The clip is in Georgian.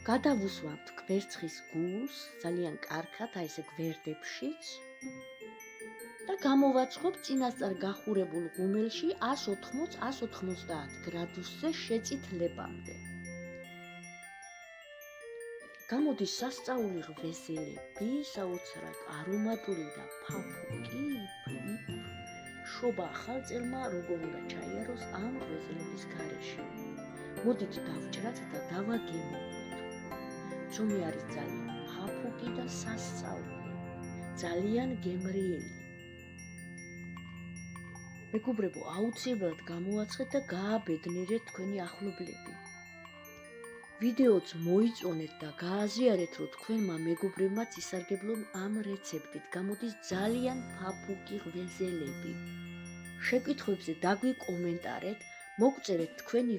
გადავუსვამთ კვერცხის გულს, ძალიან კარგად, აი ესე გვერდებშიც და გამოვაცხობ წინასწარ გახურებულ ღუმელში 180-190 გრადუსზე შეწითლებამდე. გამოდის სასწაული ღვეზელები, საოცრად არომატული და ფაფუკი, შობა ახალწელმა როგორ უნდა ჩაიაროს ამ ღვეზელების გარეშე. მოდით დავჭრათ და დავაგემოვნოთ. ძუმი არის ძალიან ფაფუკი და სასწაული, ძალიან გემრიელი. მეგობრებო, აუცილებლად გამოაცხეთ და გააბედნიერეთ თქვენი ახლობლები. ვიდეოც მოიწონეთ და გააზიარეთ, რომ თქვენმა მეგობრებმაც ისარგებლონ ამ რეცეპტით. გამოდის ძალიან ფაფუკი ღვეზელები. შეკითხვებზე დაგვიკომენტარეთ, მოგწერეთ თქვენი